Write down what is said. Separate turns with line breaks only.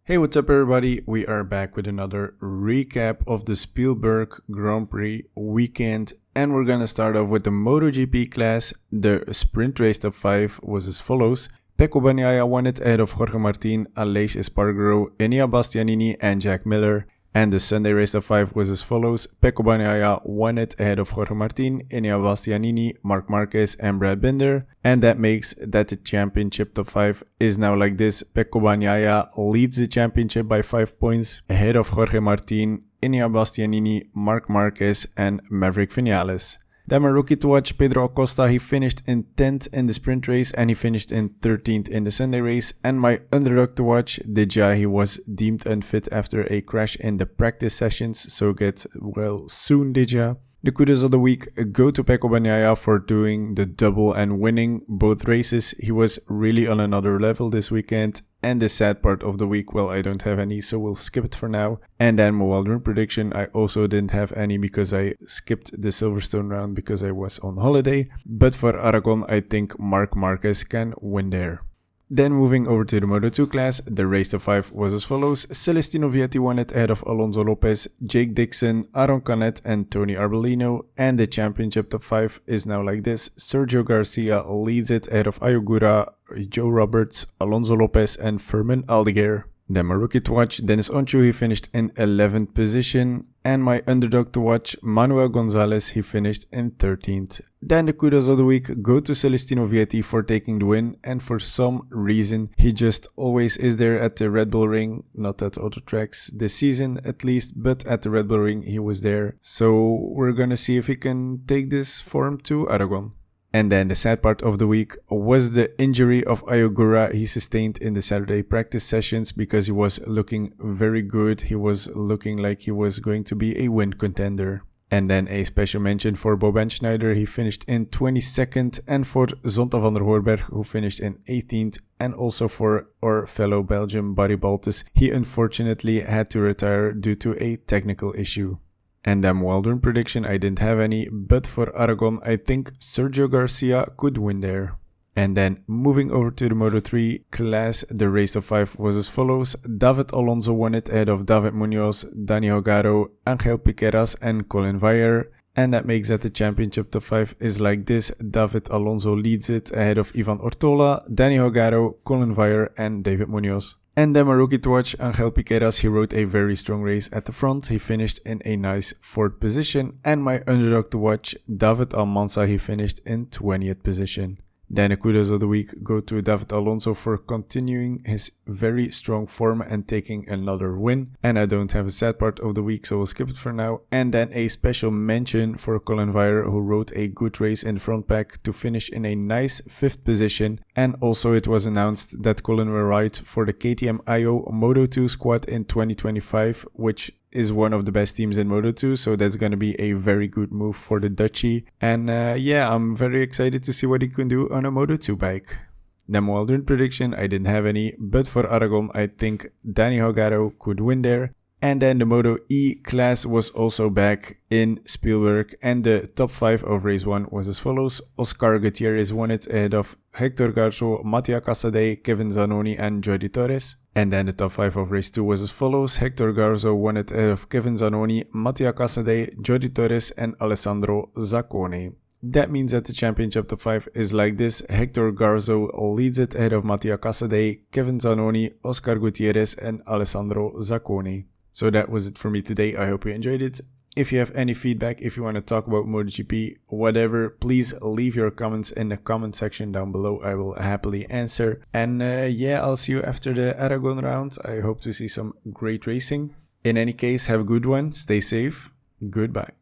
Hey, what's up everybody? We are back with another recap of the Spielberg Grand Prix weekend, and we're gonna start off with the MotoGP class. The sprint race top 5 was as follows. Pecco Bagnaia won it ahead of Jorge Martin, Aleix Espargaro, Enea Bastianini and Jack Miller. And the Sunday race top 5 was as follows. Pecco Bagnaia won it ahead of Jorge Martin, Enea Bastianini, Marc Marquez and Brad Binder. And that makes that the championship top 5 is now like this. Pecco Bagnaia leads the championship by 5 points ahead of Jorge Martin, Enea Bastianini, Marc Marquez and Maverick Vinales. Then my rookie to watch, Pedro Acosta, he finished in 10th in the sprint race and he finished in 13th in the Sunday race. And my underdog to watch, Dija, he was deemed unfit after a crash in the practice sessions, so get well soon, Dija. The kudos of the week go to Pecco Bagnaia for doing the double and winning both races. He was really on another level this weekend. And the sad part of the week, well, I don't have any, so we'll skip it for now. And then my Wildrun prediction, I also didn't have any because I skipped the Silverstone round because I was on holiday. But for Aragon, I think Marc Marquez can win there. Then moving over to the Moto2 class, the race top 5 was as follows. Celestino Vietti won it ahead of Alonso Lopez, Jake Dixon, Aaron Canet and Tony Arbolino. And the championship top 5 is now like this. Sergio Garcia leads it ahead of Ayogura, Joe Roberts, Alonso Lopez and Fermin Aldeguer. Then my rookie to watch, Dennis Onchu, he finished in 11th position. And my underdog to watch, Manuel Gonzalez, he finished in 13th. Then the kudos of the week go to Celestino Vietti for taking the win. And for some reason, he just always is there at the Red Bull Ring. Not at Auto Tracks this season at least, but at the Red Bull Ring he was there. So we're gonna see if he can take this form to Aragon. And then the sad part of the week was the injury of Ayogura he sustained in the Saturday practice sessions because he was looking very good. He was looking like he was going to be a win contender. And then a special mention for Boban Schneider, he finished in 22nd, and for Zonta van der Hoorberg, who finished in 18th, and also for our fellow Belgian Barry Baltus, he unfortunately had to retire due to a technical issue. And then Wildrun prediction, I didn't have any, but for Aragon, I think Sergio Garcia could win there. And then moving over to the Moto3 class, the race of 5 was as follows. David Alonso won it ahead of David Munoz, Dani Hogaro, Angel Piqueras and Colin Veijer. And that makes that the championship top 5 is like this. David Alonso leads it ahead of Ivan Ortola, Dani Hogaro, Colin Veijer and David Munoz. And then my rookie to watch, Angel Piqueras, he rode a very strong race at the front. He finished in a nice 4th position. And my underdog to watch, David Almanza, he finished in 20th position. Then the kudos of the week go to David Alonso for continuing his very strong form and taking another win. And I don't have a sad part of the week, so we'll skip it for now. And then a special mention for Colin Veijer, who rode a good race in the front pack to finish in a nice 5th position. And also it was announced that Colin will ride for the KTM IO Moto2 squad in 2025, which is one of the best teams in Moto2, so that's going to be a very good move for the Dutchie. And yeah, I'm very excited to see what he can do on a Moto2 bike. Then Wildrun prediction, I didn't have any, but for Aragon, I think Dani Hogaro could win there. And then the Moto E class was also back in Spielberg, and the top 5 of race 1 was as follows. Oscar Gutierrez won it ahead of Hector Garzo, Mattia Casadei, Kevin Zanoni and Jordi Torres. And then the top 5 of race 2 was as follows. Hector Garzo won it ahead of Kevin Zanoni, Mattia Casadei, Jordi Torres and Alessandro Zaccone. That means that the championship top 5 is like this. Hector Garzo leads it ahead of Mattia Casadei, Kevin Zanoni, Oscar Gutierrez and Alessandro Zaccone. So that was it for me today. I hope you enjoyed it. If you have any feedback, if you want to talk about MotoGP, whatever, please leave your comments in the comment section down below. I will happily answer. And yeah, I'll see you after the Aragon round. I hope to see some great racing. In any case, have a good one. Stay safe. Goodbye.